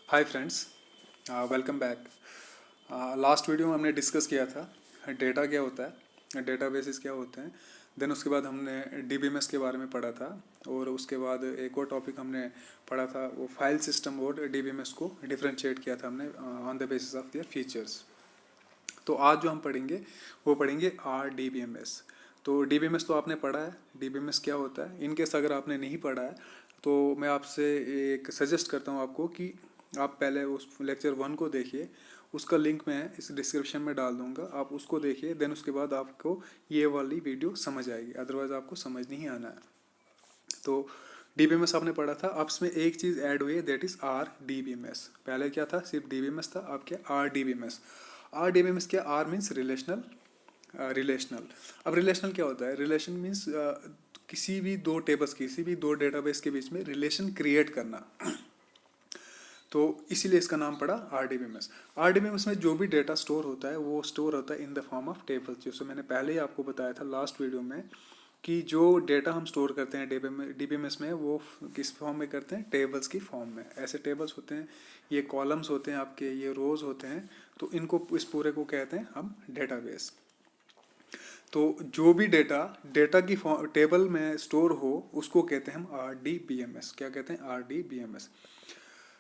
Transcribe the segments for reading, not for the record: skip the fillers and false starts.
Hi friends, welcome back. Last video में हमने discuss किया था डेटा क्या होता है, डेटाबेसेस क्या होते हैं। देन उसके बाद हमने डीबीएमएस के बारे में पढ़ा था, और उसके बाद एक और टॉपिक हमने पढ़ा था, वो फाइल सिस्टम और डीबीएमएस को डिफरेंशिएट किया था हमने on the basis of their features. तो आज जो हम पढ़ेंगे वो पढ़ेंगे आर डीबीएमएस। तो डीबीएमएस तो आपने पढ़ा है, डीबीएमएस क्या होता है। इनकेस अगर आपने नहीं पढ़ा है तो मैं आपसे एक सजेस्ट करता हूँ आपको कि आप पहले उस लेक्चर 1 को देखिए। उसका लिंक मैं इस डिस्क्रिप्शन में डाल दूंगा, आप उसको देखिए। देन उसके बाद आपको ये वाली वीडियो समझ आएगी, अदरवाइज आपको समझ नहीं आना है। तो डीबीएमएस आपने पढ़ा था, अब इसमें एक चीज़ ऐड हुई है, दैट इज़ आर डीबीएमएस। पहले क्या था, सिर्फ डीबीएमएस था, अब क्या आर डीबीएमएस। आर डीबीएमएस क्या, आर मीन्स रिलेशनल। रिलेशनल, अब रिलेशनल क्या होता है, रिलेशन मीन्स किसी भी दो टेबल्स, किसी भी दो डेटाबेस के बीच में रिलेशन क्रिएट करना। तो इसीलिए इसका नाम पड़ा आरडीबीएमएस। आरडीबीएमएस में जो भी डेटा स्टोर होता है वो स्टोर होता है in the form of tables. जैसे मैंने पहले ही आपको बताया था लास्ट वीडियो में कि जो डेटा हम स्टोर करते हैं डीबीएमएस में, वो किस फॉर्म में करते हैं, टेबल्स की फॉर्म में। ऐसे टेबल्स होते हैं, ये कॉलम्स होते हैं आपके, ये रोज होते हैं। तो इनको, इस पूरे को कहते हैं हम डेटाबेस। तो जो भी डेटा डेटा की टेबल में स्टोर हो उसको कहते हैं हम आरडीबीएमएस। क्या कहते हैं, RDBMS,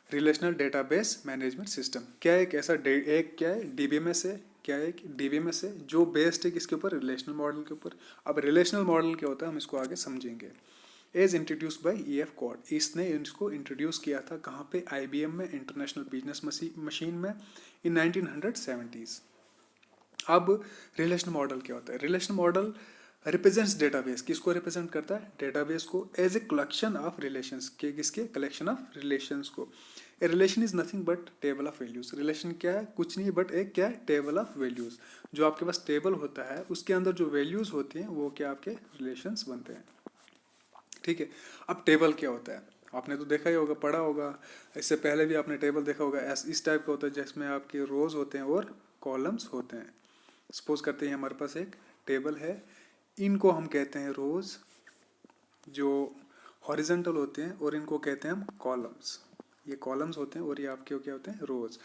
relational database management system. क्या एक ऐसा एक क्या है, डीबीएमएस है। क्या है, डीबीएमएस है जो बेस्ड है किसके ऊपर, रिलेशनल मॉडल के ऊपर। अब रिलेशनल मॉडल क्या होता है हम इसको आगे समझेंगे। As introduce by EF Codd, इसने इसको इंट्रोड्यूस किया था कहाँ पे, आईबीएम में, इंटरनेशनल बिजनेस मशीन में, इन 1970s। अब रिलेशनल मॉडल क्या होता है, रिलेशनल मॉडल रिप्रेजेंट्स डेटाबेस, किसको रिप्रेजेंट करता है, डेटाबेस को, as a collection of relations के, किसके, कलेक्शन ऑफ रिलेशंस को। A relation is nothing but table of values. Relation क्या है, कुछ नहीं बट एक क्या है, टेबल ऑफ वैल्यूज। जो आपके पास टेबल होता है उसके अंदर जो वैल्यूज होती हैं वो क्या आपके रिलेशंस बनते हैं। ठीक है। अब टेबल क्या होता है, आपने तो देखा ही होगा, पढ़ा होगा, इससे पहले भी आपने टेबल देखा होगा। इस टाइप का होता है जिसमें आपके रोज होते हैं और कॉलम्स होते हैं। सपोज करते हैं हमारे पास एक टेबल है, इनको हम कहते हैं रोज, जो हॉरिजेंटल होते हैं, और इनको कहते हैं हम कॉलम्स। ये कॉलम्स होते हैं और ये आपके क्या होते हैं, रोज।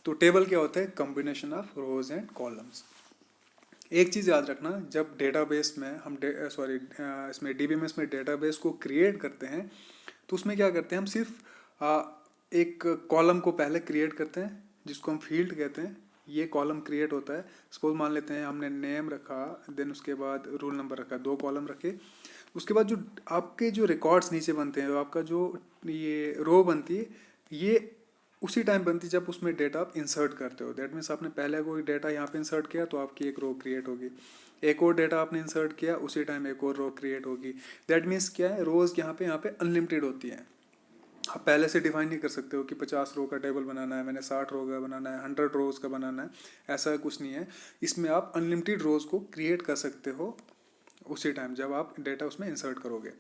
तो टेबल क्या होता है, combination of rose and columns. एक चीज याद रखना, जब डेटाबेस में हम इसमें डीबीएमएस में डेटाबेस को क्रिएट करते हैं तो उसमें क्या करते हैं हम, सिर्फ एक कॉलम को पहले क्रिएट करते हैं जिसको हम फील्ड कहते हैं। ये कॉलम क्रिएट होता है, सपोज मान लेते हैं हमने नेम रखा, देन उसके बाद रोल नंबर रखा, दो कॉलम रखे। उसके बाद जो आपके जो रिकॉर्ड्स नीचे बनते हैं, आपका जो ये रो बनती है, ये उसी टाइम बनती है जब उसमें डेटा आप इंसर्ट करते हो। दैट मीन्स आपने पहले कोई डेटा यहाँ पे इंसर्ट किया तो आपकी एक रो क्रिएट होगी, एक और डेटा आपने इंसर्ट किया उसी टाइम एक और रो क्रिएट होगी। दैट मीन्स क्या है, रोज यहाँ पे अनलिमिटेड होती है। आप पहले से डिफाइन नहीं कर सकते हो कि 50 रो का टेबल बनाना है, मैंने 60 रो का बनाना है, 100 रोज का बनाना है, ऐसा कुछ नहीं है। इसमें आप अनलिमिटेड रोज को क्रिएट कर सकते हो उसी टाइम जब आप डेटा उसमें इंसर्ट करोगे।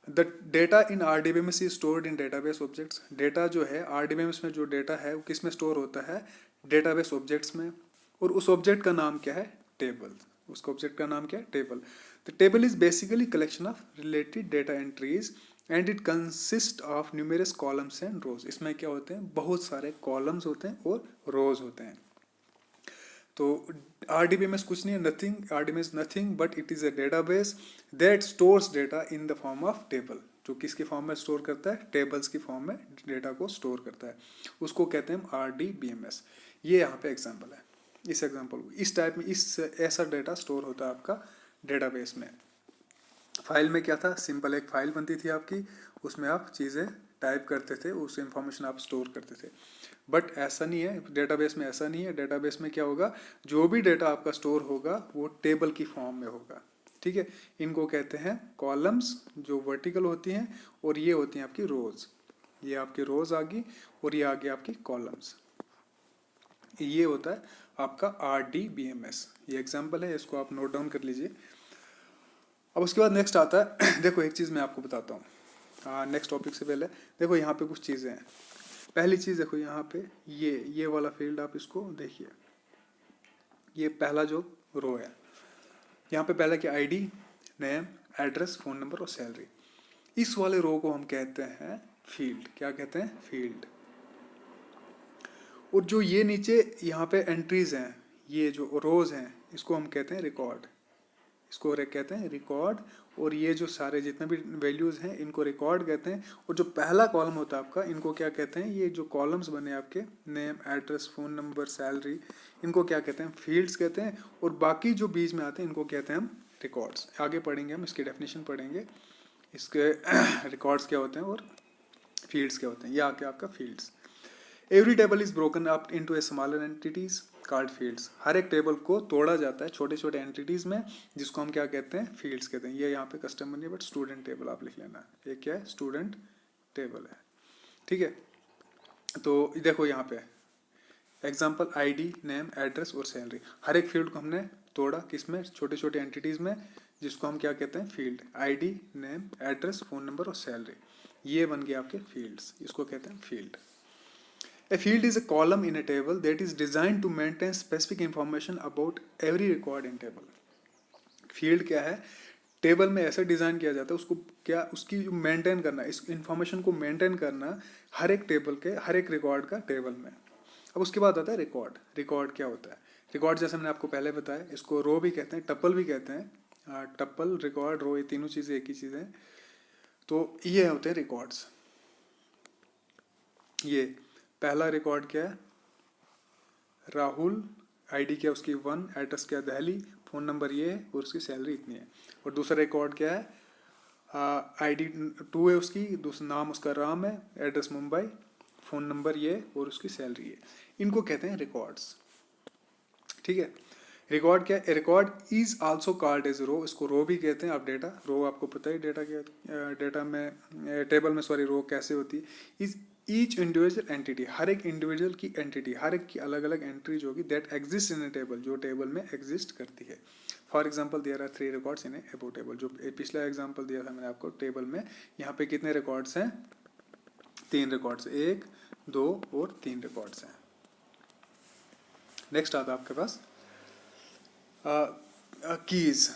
The data in RDBMS is stored in database objects. Data जो है आरडीबीएमएस में, जो डेटा है वो किस में स्टोर होता है, डेटाबेस ऑब्जेक्ट्स में। और उस ऑब्जेक्ट का नाम क्या है, टेबल। उसका ऑब्जेक्ट का नाम क्या है, table. The table is basically collection of related data entries and it consist of numerous columns and rows. इसमें क्या होते हैं, बहुत सारे कॉलम्स होते हैं और रोज होते हैं। तो RDBMS कुछ नहीं है, nothing, RDBMS nothing but it is a database that stores data in the form of table. जो किसकी फॉर्म में स्टोर करता है, टेबल्स की फॉर्म में डेटा को स्टोर करता है, उसको कहते हैं RDBMS। ये यहाँ पे एग्जाम्पल है, इस एग्जाम्पल इस टाइप में इस ऐसा डेटा स्टोर होता है आपका डेटाबेस में। फाइल में क्या था, सिंपल एक फाइल बनती थी आपकी, उसमें आप चीज़ें टाइप करते थे, उस इंफॉर्मेशन आप स्टोर करते थे। बट ऐसा नहीं है डेटाबेस में, ऐसा नहीं है। डेटाबेस में क्या होगा, जो भी डेटा आपका स्टोर होगा वो टेबल की फॉर्म में होगा। ठीक है। इनको कहते हैं कॉलम्स, जो वर्टिकल होती हैं, और ये होती हैं आपकी रोज। ये आपकी रोज आ गई और ये आ गई आपकी कॉलम्स। ये होता है आपका RDBMS। ये एग्जाम्पल है, इसको आप नोट डाउन कर लीजिए। अब उसके बाद नेक्स्ट आता है देखो एक चीज़ मैं आपको बताता हूँ नेक्स्ट टॉपिक से पहले। देखो यहाँ पे कुछ चीज़ें हैं। पहली चीज़ देखो यहाँ पे ये वाला फील्ड आप इसको देखिए, ये पहला जो रो है, यहाँ पे पहला क्या, ID, name, address, phone number और सैलरी। इस वाले रो को हम कहते हैं फील्ड। क्या कहते हैं, फील्ड। और जो ये नीचे यहाँ पे एंट्रीज हैं, ये जो रोज हैं, इसको हम कहते हैं रिकॉर्ड, इसको कहते हैं रिकॉर्ड। और ये जो सारे जितने भी वैल्यूज हैं इनको रिकॉर्ड कहते हैं। और जो पहला कॉलम होता है आपका, इनको क्या कहते हैं, ये जो कॉलम्स बने आपके name, address, phone number, salary, इनको क्या कहते हैं, फील्ड्स कहते हैं। और बाकी जो बीच में आते हैं इनको कहते हैं हम रिकॉर्ड्स। आगे पढ़ेंगे हम, इसकी डेफिनेशन पढ़ेंगे, इसके रिकॉर्ड्स क्या होते हैं और फील्ड्स क्या होते हैं। ये आके आपका fields. Every table is broken up into a smaller entities called fields. हर एक टेबल को तोड़ा जाता है छोटे छोटे एंटिटीज में, जिसको हम क्या कहते हैं, फील्ड्स कहते हैं। ये यहाँ पे कस्टमर नहीं है, बट स्टूडेंट टेबल आप लिख लेना। ये क्या है, स्टूडेंट टेबल है, ठीक है। तो देखो यहाँ पे एग्जाम्पल, आईडी, नेम, एड्रेस और सैलरी। हर एक फील्ड को हमने तोड़ा किसमें, छोटे छोटे एंटिटीज में, जिसको हम क्या कहते हैं, field. ID, name, address, phone number और सैलरी, ये बन गए आपके फील्ड्स, इसको कहते हैं field. A field is a column in a table that is designed to maintain specific information about every record in table. Field क्या है, टेबल में ऐसे डिज़ाइन किया जाता है उसको क्या, उसकी मेंटेन करना, इस इंफॉर्मेशन को मेंटेन करना हर एक टेबल के, हर एक रिकॉर्ड का टेबल में। अब उसके बाद आता है रिकॉर्ड। रिकॉर्ड क्या होता है, रिकॉर्ड जैसे मैंने आपको पहले बताया, इसको रो भी कहते हैं, टप्पल भी कहते हैं। टप्पल, रिकॉर्ड, रो, ये तीनों चीज़ें एक ही चीज़ है। तो ये होते हैं रिकॉर्ड्स। ये पहला रिकॉर्ड क्या है, राहुल, आईडी क्या उसकी 1, एड्रेस क्या दिल्ली, फ़ोन नंबर ये है और उसकी सैलरी इतनी है। और दूसरा रिकॉर्ड क्या है, आईडी 2 है उसकी, दूसरा नाम उसका राम है, एड्रेस मुंबई, फ़ोन नंबर ये और उसकी सैलरी है। इनको कहते हैं रिकॉर्ड्स, ठीक है। रिकॉर्ड क्या है, record is also called as row, इसको रो भी कहते हैं। आप डेटा, रो आपको पता है डेटा क्या, डेटा में, टेबल में सॉरी, रो कैसे होती है। इज ईच इंडिविजुअल एंटिटी, हर एक इंडिविजुअल की एंटिटी, हर एक की अलग अलग एंट्री जो होगी, that exist in a table, जो टेबल में एग्जिस्ट करती है। For example there are 3 records in a above table. जो पिछला एग्जाम्पल दिया था मैंने आपको, टेबल में यहाँ पे कितने रिकॉर्ड्स हैं, 3 रिकॉर्ड्स, 1, 2 और 3 रिकॉर्ड्स हैं। नेक्स्ट आता है आपके पास कीज।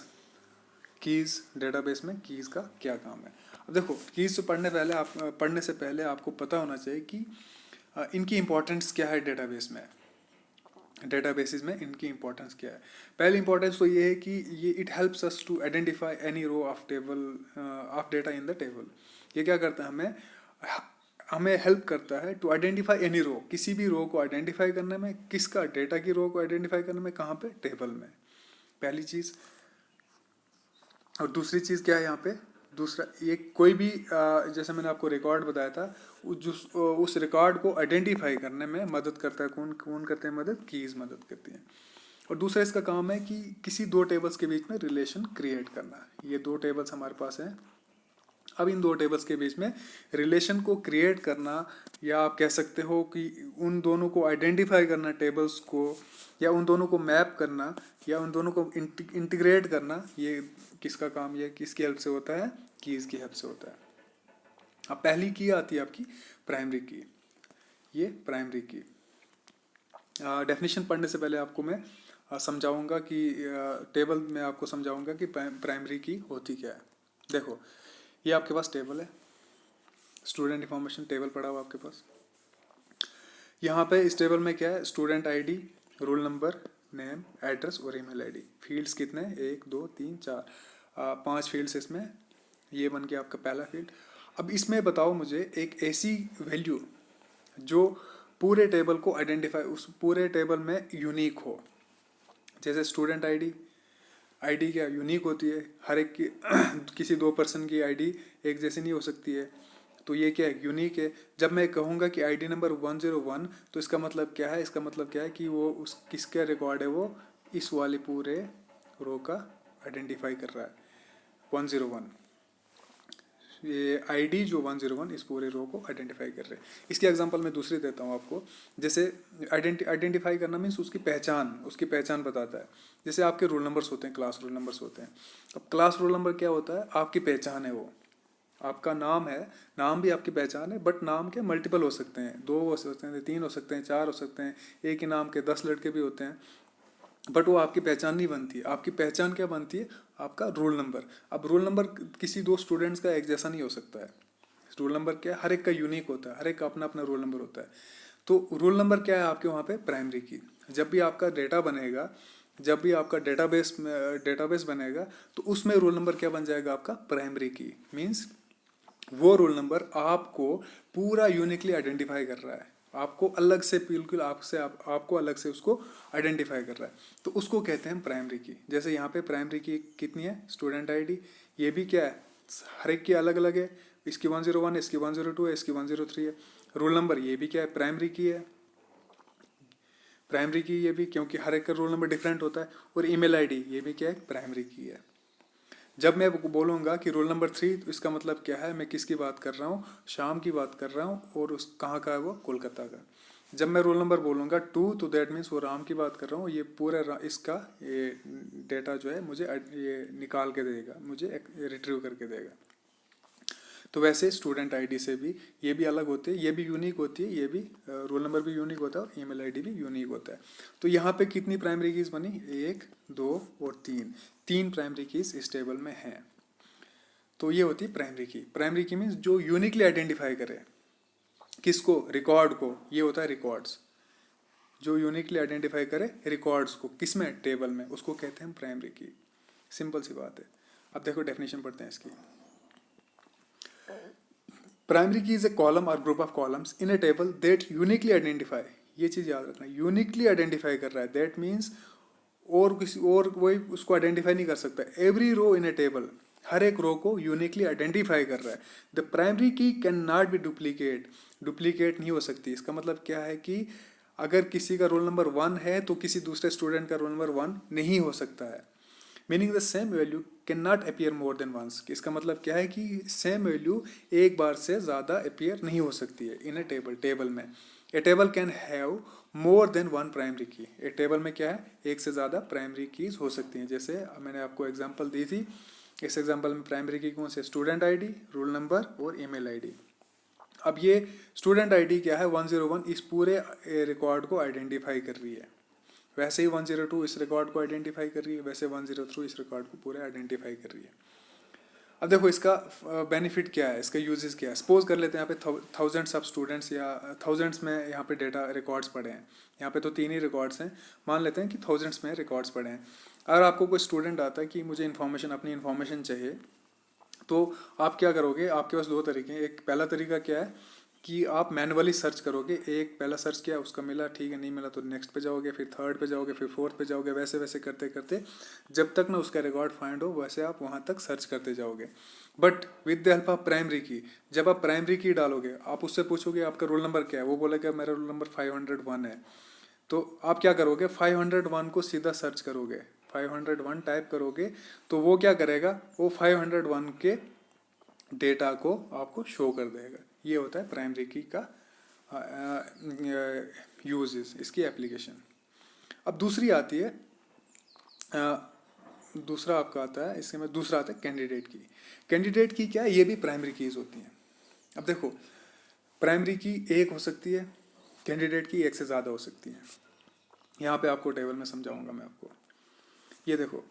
कीज डेटाबेस में कीज का क्या काम है। अब देखो, कीज से पढ़ने से पहले आपको पता होना चाहिए कि इनकी इंपॉर्टेंस क्या है डेटाबेस में, डेटाबेसेस में इनकी इंपॉर्टेंस क्या है। पहली इंपॉर्टेंस तो ये है कि ये it helps us to identify any row of table of data in the table. ये क्या करता है, हमें हेल्प करता है टू आइडेंटिफाई एनी रो, किसी भी रो को आइडेंटिफाई करने में, किसका, डेटा की रो को आइडेंटिफाई करने में, कहाँ पे, टेबल में, पहली चीज़। और दूसरी चीज़ क्या है यहाँ पे, दूसरा ये कोई भी जैसे मैंने आपको रिकॉर्ड बताया था, उस रिकॉर्ड को आइडेंटिफाई करने में मदद करता है, कौन करते हैं मदद, कीज मदद करती हैं। और दूसरा इसका काम है कि किसी 2 टेबल्स के बीच में रिलेशन क्रिएट करना। ये 2 टेबल्स हमारे पास हैं, अब इन 2 टेबल्स के बीच में रिलेशन को क्रिएट करना, या आप कह सकते हो कि उन दोनों को आइडेंटिफाई करना, टेबल्स को, या उन दोनों को मैप करना, या उन दोनों को इंटीग्रेट करना, ये किसका काम, ये किसकी हेल्प से होता है, कीज की हेल्प से होता है। अब पहली की आती है आपकी प्राइमरी की, ये प्राइमरी की। डेफिनेशन पढ़ने से पहले आपको मैं समझाऊंगा कि टेबल में आपको समझाऊंगा कि प्राइमरी की होती क्या है। देखो, ये आपके पास टेबल है, स्टूडेंट इंफॉर्मेशन टेबल पड़ा हुआ आपके पास। यहाँ पे इस टेबल में क्या है, student ID, roll number, name, address और ईमेल आईडी। फील्ड्स कितने, 1, 2, 3, 4, 5 फील्ड्स इसमें। ये बन गया आपका पहला फील्ड। अब इसमें बताओ मुझे एक ऐसी वैल्यू जो पूरे टेबल को आइडेंटिफाई, उस पूरे टेबल में यूनिक हो। जैसे स्टूडेंट आईडी, आईडी क्या यूनिक होती है, हर एक की किसी 2 पर्सन की आईडी एक जैसी नहीं हो सकती है, तो ये क्या है, यूनिक है। जब मैं कहूँगा कि आईडी नंबर 101, तो इसका मतलब क्या है, इसका मतलब क्या है कि वो उस किसका रिकॉर्ड है, वो इस वाले पूरे रो का आइडेंटिफाई कर रहा है, 101। ये आईडी जो 101 इस पूरे रो को आइडेंटिफाई कर रहे हैं। इसकी एग्जांपल मैं दूसरी देता हूँ आपको। जैसे आइडेंटिफाई करना मीन्स उसकी पहचान बताता है। जैसे आपके रोल नंबर्स होते हैं, क्लास रोल नंबर्स होते हैं। अब क्लास रोल नंबर क्या होता है, आपकी पहचान है, वो आपका नाम है, नाम भी आपकी पहचान है, बट नाम के मल्टीपल हो सकते हैं, 2 हो सकते हैं, 3 हो सकते हैं, 4 हो सकते हैं, एक ही नाम के 10 लड़के भी होते हैं, बट वो आपकी पहचान नहीं बनती है। आपकी पहचान क्या बनती है, आपका रोल नंबर। अब रोल नंबर किसी 2 स्टूडेंट्स का एक जैसा नहीं हो सकता है, रोल नंबर क्या है, हर एक का यूनिक होता है, हर एक का अपना अपना रोल नंबर होता है। तो रोल नंबर क्या है आपके वहाँ पे, प्राइमरी की। जब भी आपका डेटा बनेगा, जब भी आपका डेटाबेस बनेगा, तो उसमें रोल नंबर क्या बन जाएगा आपका, प्राइमरी की। मीन्स वो रोल नंबर आपको पूरा यूनिकली आइडेंटिफाई कर रहा है, आपको अलग से, बिल्कुल आपको अलग से उसको आइडेंटिफाई कर रहा है, तो उसको कहते हैं प्राइमरी की। जैसे यहाँ पे प्राइमरी की कितनी है, स्टूडेंट आईडी, ये भी क्या है, हर एक की अलग अलग है, इसकी 101 है, इसकी 102 है, इसकी 103 है। रोल नंबर ये भी क्या है, प्राइमरी की है, प्राइमरी की ये भी, क्योंकि हर एक का रोल नंबर डिफरेंट होता है। और ईमेल आईडी ये भी क्या है, प्राइमरी की है। जब मैं बोलूँगा कि रोल नंबर 3, तो इसका मतलब क्या है, मैं किसकी बात कर रहा हूँ, श्याम की बात कर रहा हूँ, और उस कहाँ का है वो, कोलकाता का। जब मैं रोल नंबर बोलूँगा 2, तो दैट मीन्स वो राम की बात कर रहा हूँ, ये पूरा इसका ये डेटा जो है मुझे ये निकाल के देगा, मुझे रिट्रीव करके देगा। तो वैसे स्टूडेंट आईडी से भी ये भी अलग होती है, ये भी यूनिक होती है, ये भी रोल नंबर भी यूनिक होता है, और ईमेल आईडी भी यूनिक होता है। तो यहाँ पे कितनी प्राइमरी कीज बनी, 1, 2 और 3 प्राइमरी कीज इस टेबल में हैं। तो ये होती है प्राइमरी की। प्राइमरी की मीन्स जो यूनिकली आइडेंटिफाई करे, किसको, रिकॉर्ड को, ये होता है रिकॉर्ड्स। जो यूनिकली आइडेंटिफाई करे रिकॉर्ड्स को, किसमें, टेबल में, उसको कहते हैं प्राइमरी की। सिंपल सी बात है। अब देखो डेफिनेशन पढ़ते हैं इसकी। प्राइमरी की इज ए कॉलम और group of columns in a table that uniquely identify, ये चीज याद रखना, यूनिकली आइडेंटिफाई कर रहा है, दैट मीन्स और किसी और कोई उसको आइडेंटिफाई नहीं कर सकता। Every row in a table, हर एक रो को यूनिकली आइडेंटिफाई कर रहा है। द प्राइमरी की कैन नॉट बी डुप्लीकेट नहीं हो सकती। इसका मतलब क्या है कि अगर किसी का रोल नंबर 1 है तो किसी दूसरे स्टूडेंट का रोल नंबर 1 नहीं हो सकता है। Meaning the same value can not appear more than once. इसका मतलब क्या है कि सेम वैल्यू एक बार से ज़्यादा अपीयर नहीं हो सकती है इन ए टेबल में। A table can have more than 1 primary key. A table में क्या है, एक से ज़्यादा प्राइमरी कीज हो सकती हैं। जैसे मैंने आपको एग्जांपल दी थी, इस एग्जांपल में प्राइमरी की कौन से, स्टूडेंट आईडी, रोल नंबर और ईमेल आईडी। अब ये स्टूडेंट आईडी क्या है, 101 इस पूरे रिकॉर्ड को आइडेंटिफाई कर रही है। वैसे ही 102 इस रिकॉर्ड को आइडेंटिफाई कर रही है, वैसे 103 इस रिकॉर्ड को पूरे आइडेंटिफाई कर रही है। अब देखो इसका बेनिफिट क्या है, इसका यूजेस क्या है। सपोज कर लेते हैं यहाँ पे थाउजेंड्स ऑफ स्टूडेंट्स या थाउजेंड्स में यहाँ पे डेटा रिकॉर्ड्स पड़े हैं। यहाँ पे तो 3 ही रिकॉर्ड्स हैं, मान लेते हैं कि थाउजेंड्स में रिकॉर्ड्स पड़े हैं। अगर आपको कोई स्टूडेंट आता है कि मुझे अपनी इन्फॉर्मेशन चाहिए, तो आप क्या करोगे, आपके पास 2 तरीके हैं। एक पहला तरीका क्या है कि आप मैनुअली सर्च करोगे। एक पहला सर्च किया, उसका मिला, ठीक है, नहीं मिला तो नेक्स्ट पे जाओगे, फिर थर्ड पे जाओगे, फिर फोर्थ पे जाओगे, वैसे वैसे करते करते जब तक ना उसका रिकॉर्ड फाइंड हो, वैसे आप वहाँ तक सर्च करते जाओगे। But with the help of primary की, जब आप प्राइमरी की डालोगे, आप उससे पूछोगे आपका रोल नंबर क्या है, वो बोलेगा मेरा रोल नंबर 501 है। तो आप क्या करोगे, 501 को सीधा सर्च करोगे, 501 टाइप करोगे, तो वो क्या करेगा, वो 501 के डेटा को आपको शो कर देगा। ये होता है प्राइमरी की का यूजेस, इसकी एप्लीकेशन। अब दूसरी आती है, दूसरा आपका आता है, इसके में दूसरा आता है कैंडिडेट की। कैंडिडेट की क्या है, ये भी प्राइमरी कीज होती हैं। अब देखो प्राइमरी की एक हो सकती है, कैंडिडेट की एक से ज़्यादा हो सकती है। यहाँ पे आपको टेबल में समझाऊंगा मैं आपको। ये देखो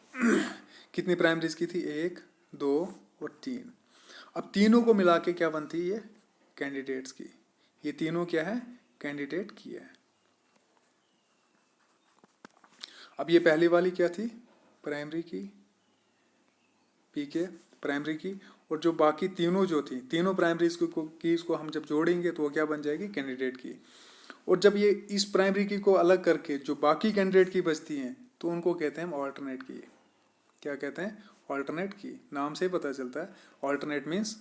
कितनी प्राइमरीज की थी, 1, 2 और 3। अब तीनों को मिला के क्या बनती है, ये कैंडिडेट्स की। ये तीनों क्या है, कैंडिडेट की है। अब ये पहली वाली क्या थी, प्राइमरी की, पीके प्राइमरी की। और जो बाकी तीनों जो थी, तीनों प्राइमरीज की इसको हम जब जोड़ेंगे तो वो क्या बन जाएगी, कैंडिडेट की। और जब ये इस प्राइमरी की को अलग करके जो बाकी कैंडिडेट की बचती हैं, तो उनको कहते हैं हम ऑल्टरनेट की। क्या कहते हैं, ऑल्टरनेट की। नाम से ही पता चलता है, ऑल्टरनेट मीन्स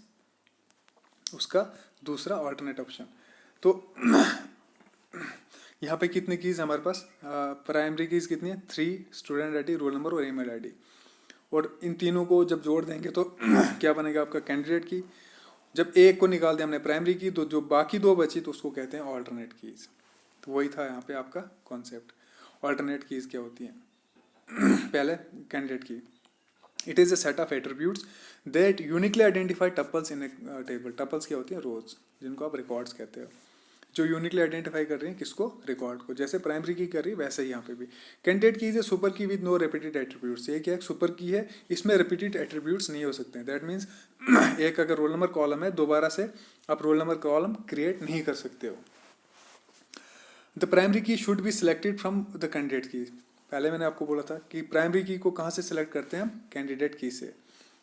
उसका दूसरा ऑल्टरनेट ऑप्शन। तो यहाँ पे कितनी कीज हमारे पास, प्राइमरी कीज कितनी है, 3, स्टूडेंट आईडी, रोल नंबर और ईमेल आईडी। और इन तीनों को जब जोड़ देंगे तो क्या बनेगा आपका, कैंडिडेट की। जब एक को निकाल दिया हमने प्राइमरी की, तो जो बाकी 2 बची तो उसको कहते हैं ऑल्टरनेट कीज। तो वही था यहाँ पे आपका कॉन्सेप्ट। ऑल्टरनेट कीज क्या होती हैं, पहले कैंडिडेट की। It is a set of attributes that uniquely identify tuples in a table. Tuples क्या होती हैं, रोज, जिनको आप रिकॉर्ड्स कहते हो। जो यूनिकली आइडेंटिफाई कर रही है किसको, रिकॉर्ड को। जैसे प्राइमरी की कर रही है वैसे ही यहाँ पे भी। कैंडिडेट की इज ए सुपर की विद नो रिपीटेड एट्रीब्यूट्स। ये क्या है, सुपर की है, इसमें रिपीटेड एट्रीब्यूट्स नहीं हो सकते हैं। दैट मीन्स एक अगर रोल नंबर कॉलम है, दोबारा से आप रोल नंबर कॉलम क्रिएट नहीं कर सकते हो। द प्राइमरी की should be selected from the candidate की। पहले मैंने आपको बोला था कि प्राइमरी की को कहाँ से सिलेक्ट करते हैं हम, कैंडिडेट की से।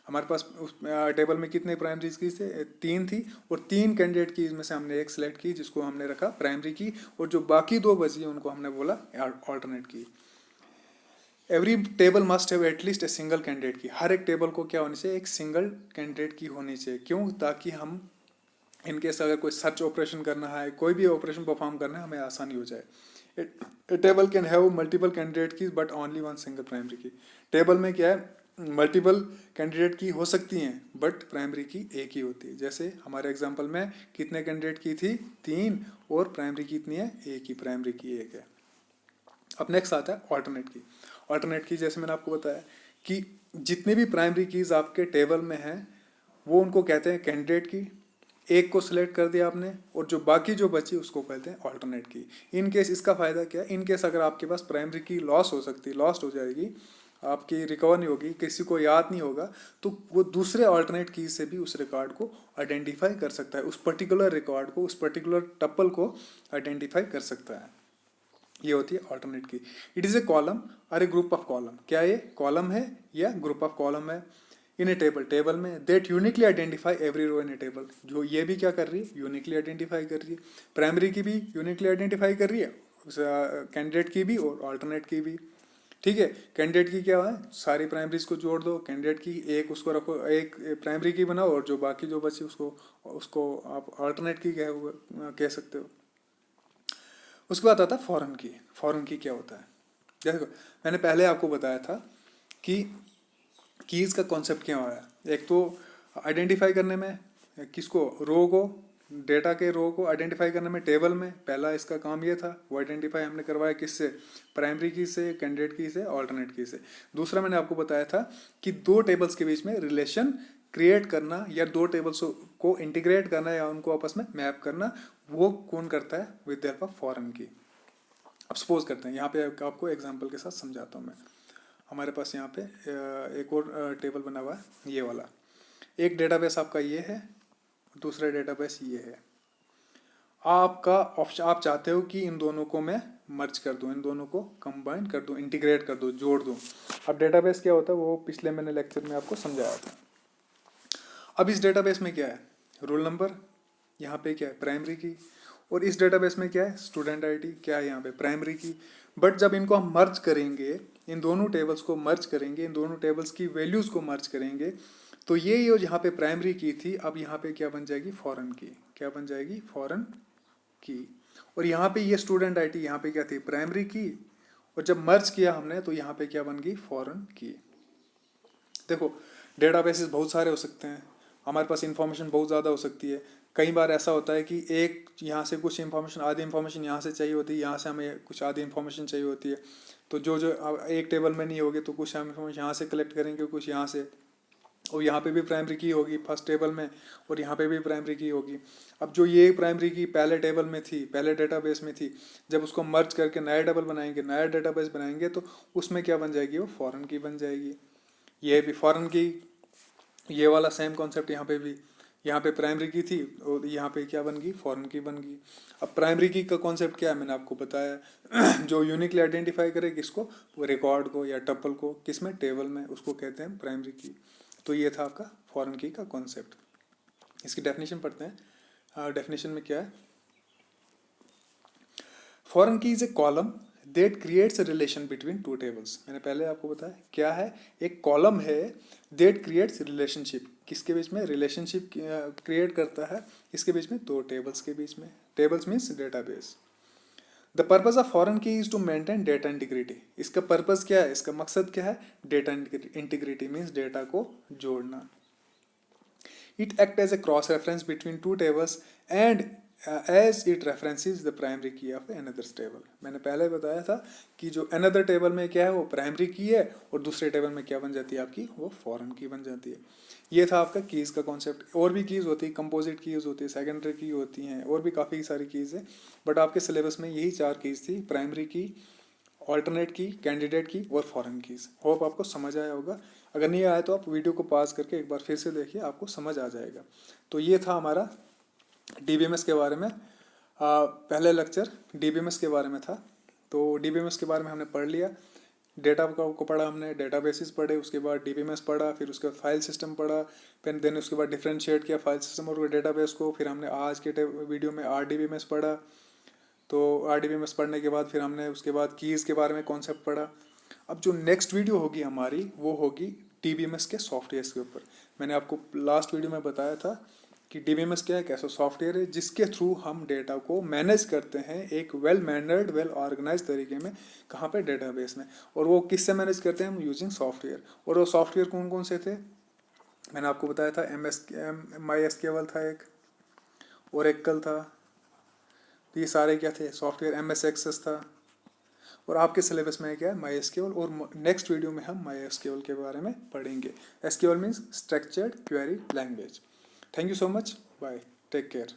हमारे पास उस टेबल में कितने प्राइमरी की थे, 3 थी, और 3 कैंडिडेट की में से हमने एक सिलेक्ट की जिसको हमने रखा प्राइमरी की, और जो बाकी 2 बची उनको हमने बोला ऑल्टरनेट की। Every table must have at least a single candidate की। हर एक टेबल को क्या होनी चाहिए, एक सिंगल कैंडिडेट की होनी चाहिए। क्यों, ताकि हम इनकेस अगर कोई सर्च ऑपरेशन करना है, कोई भी ऑपरेशन परफॉर्म करना है, हमें आसानी हो जाए। A table can have multiple candidate key but only one single primary key. Table में क्या है, मल्टीपल कैंडिडेट की हो सकती हैं बट प्राइमरी की एक ही होती है। जैसे हमारे एग्जांपल में कितने कैंडिडेट की थी, 3, और प्राइमरी की कितनी है, एक ही, प्राइमरी की एक है। अब नेक्स्ट आता है ऑल्टरनेट की। ऑल्टरनेट की जैसे मैंने आपको बताया कि जितने भी प्राइमरी कीज आपके टेबल में हैं वो उनको कहते हैं कैंडिडेट की। एक को सिलेक्ट कर दिया आपने, और जो बाकी जो बची उसको कहते हैं ऑल्टरनेट की। इन केस इसका फायदा क्या है, इन केस अगर आपके पास प्राइमरी की लॉस हो सकती है, लॉस्ट हो जाएगी, आपकी रिकवर नहीं होगी, किसी को याद नहीं होगा, तो वो दूसरे ऑल्टरनेट की से भी उस रिकॉर्ड को आइडेंटिफाई कर सकता है, उस पर्टिकुलर रिकॉर्ड को, उस पर्टिकुलर टपल को आइडेंटिफाई कर सकता है। ये होती है ऑल्टरनेट की। इट इज ए कॉलम और ए ग्रुप ऑफ कॉलम। क्या ये कॉलम है या ग्रुप ऑफ कॉलम है इन ए टेबल, टेबल में, that uniquely identify every row in a table. जो ये भी क्या कर रही है, यूनिकली आइडेंटिफाई कर रही है। प्राइमरी की भी यूनिकली आइडेंटिफाई कर रही है, कैंडिडेट की भी और ऑल्टरनेट की भी। ठीक है, कैंडिडेट की क्या है, सारी प्राइमरीज को जोड़ दो, कैंडिडेट की एक उसको रखो, एक प्राइमरी की बनाओ, और जो बाकी जो बची उसको आप ऑल्टरनेट की कह सकते हो। उसके बाद आता है फॉरेन की। फॉरेन की क्या होता है, जैसे मैंने पहले आपको बताया था कि कीज का कॉन्सेप्ट क्या है। एक तो आइडेंटिफाई करने में किसको, रो को, डेटा के रो को आइडेंटिफाई करने में टेबल में, पहला इसका काम ये था, वो आइडेंटिफाई हमने करवाया किससे, प्राइमरी की से, कैंडिडेट की से, ऑल्टरनेट की से। दूसरा मैंने आपको बताया था कि 2 टेबल्स के बीच में रिलेशन क्रिएट करना या 2 टेबल्स को इंटीग्रेट करना या उनको आपस में मैप करना, वो कौन करता है, with the help of foreign की। अब सपोज करते हैं, यहाँ पे आपको एग्जांपल के साथ समझाता हूँ मैं। हमारे पास यहाँ पे एक और टेबल बना हुआ है, ये वाला। एक डेटाबेस आपका ये है, दूसरा डेटाबेस ये है। आपका ऑप्शन, आप चाहते हो कि इन दोनों को मैं मर्ज कर दूं, इन दोनों को कंबाइन कर दूं, इंटीग्रेट कर दूं, जोड़ दूं। अब डेटाबेस क्या होता है वो पिछले मैंने लेक्चर में आपको समझाया था। अब इस डेटाबेस में क्या है, रोल नंबर, यहाँ पे क्या है, प्राइमरी की, और इस डेटाबेस में क्या है, स्टूडेंट आईडी, क्या है यहाँ पे, प्राइमरी की। बट जब इनको हम मर्ज करेंगे, इन दोनों टेबल्स को मर्ज करेंगे, इन दोनों टेबल्स की वैल्यूज को मर्ज करेंगे, तो ये यहाँ पे प्राइमरी की थी, अब यहाँ पे क्या बन जाएगी, फॉरेन की। क्या बन जाएगी, फॉरेन की। और यहाँ पे ये स्टूडेंट आईडी यहाँ पे क्या थी, प्राइमरी की, और जब मर्ज किया हमने तो यहाँ पे क्या बन गई, फॉरेन की। देखो डेटाबेसेस बहुत सारे हो सकते हैं, हमारे पास इंफॉर्मेशन बहुत ज़्यादा हो सकती है। कई बार ऐसा होता है कि एक यहाँ से कुछ इन्फॉर्मेशन, आधी इन्फॉर्मेशन यहाँ से चाहिए होती है, यहाँ से हमें कुछ आधी इन्फॉर्मेशन चाहिए होती है। तो जो एक टेबल में नहीं होगी तो कुछ हम इन्फॉर्मेशन यहाँ से कलेक्ट करेंगे, कुछ यहाँ से, और यहाँ पे भी प्राइमरी की होगी फर्स्ट टेबल में, और यहाँ पे भी प्राइमरी की होगी। अब जो ये प्राइमरी की पहले टेबल में थी, पहले डेटाबेस में थी, जब उसको मर्ज करके नया टेबल बनाएंगे, नया डेटाबेस बनाएंगे, तो उसमें क्या बन जाएगी, वो फॉरेन की बन जाएगी। ये भी फॉरेन की, ये वाला सेम कॉन्सेप्ट यहाँ पे भी, यहाँ पे प्राइमरी की थी और यहाँ पे क्या बन गई, फॉरेन की बन गई। अब प्राइमरी की का कॉन्सेप्ट क्या है, मैंने आपको बताया जो यूनिकली आइडेंटिफाई करे किसको, वो रिकॉर्ड को या टपल को, किस में, टेबल में, उसको कहते हैं प्राइमरी की। तो ये था आपका फॉरेन की का कॉन्सेप्ट। इसकी डेफिनेशन पढ़ते हैं। डेफिनेशन में क्या है, foreign key is a column that creates a relation between 2 tables. मैंने पहले आपको बताया क्या है, एक कॉलम है दैट क्रिएट्स रिलेशनशिप, किसके बीच में, रिलेशनशिप क्रिएट करता है, इसके बीच में, 2 टेबल्स के बीच में। Tables means database. The purpose of foreign key is to maintain data integrity. इसका पर्पज क्या है, इसका मकसद क्या है, डेटा इंटीग्रिटी मीन्स डेटा को जोड़ना। It act as a cross reference between 2 tables and as it references the primary key of another table. मैंने पहले बताया था कि जो अनदर टेबल में क्या है वो प्राइमरी की है और दूसरे टेबल में क्या बन जाती है आपकी, वो फॉरेन की बन जाती है। ये था आपका कीज का कॉन्सेप्ट। और भी कीज होती है, कंपोजिट कीज होती है, सेकेंडरी की होती हैं, और भी काफ़ी सारी कीज है, बट आपके सिलेबस में यही 4 कीज थी, प्राइमरी की, ऑल्टरनेट की, कैंडिडेट की और फॉरेन कीज। होप आपको समझ आया होगा। अगर नहीं आया तो आप वीडियो को पॉज करके एक बार फिर से देखिए, आपको समझ आ जाएगा। तो ये था हमारा डीबीएमएस के बारे में। पहले लेक्चर डीबीएमएस के बारे में था। तो डीबीएमएस के बारे में हमने पढ़ लिया, डेटा को पढ़ा हमने, डेटा बेसिस पढ़े, उसके बाद डीबीएमएस पढ़ा, फिर उसके बाद फाइल सिस्टम पढ़ा, फिर देन उसके बाद डिफ्रेंशिएट किया फाइल सिस्टम और डेटाबेस को। फिर हमने आज के वीडियो में आरडीबीएमएस पढ़ा। तो आरडीबीएमएस पढ़ने के बाद फिर हमने उसके बाद कीज़ के बारे में कॉन्सेप्ट पढ़ा। अब जो नेक्स्ट वीडियो होगी हमारी वो होगी डीबीएमएस के सॉफ्टवेयर्स के ऊपर। मैंने आपको लास्ट वीडियो में बताया था कि डीबीएमएस क्या है, कैसा सॉफ्टवेयर है जिसके थ्रू हम डेटा को मैनेज करते हैं एक वेल मैनर्ड, वेल ऑर्गेनाइज तरीके में। कहाँ पे, डेटाबेस में। और वो किससे मैनेज करते हैं हम, यूजिंग सॉफ्टवेयर। और वो सॉफ्टवेयर कौन कौन से थे, मैंने आपको बताया था MySQL था एक, ओरेकल था। तो ये सारे क्या थे सॉफ्टवेयर, MS एक्सेस था। और आपके सिलेबस में क्या है, MySQL। और नेक्स्ट वीडियो में हम MySQL के बारे में पढ़ेंगे। SQL means structured query language. Thank you so much, bye, take care.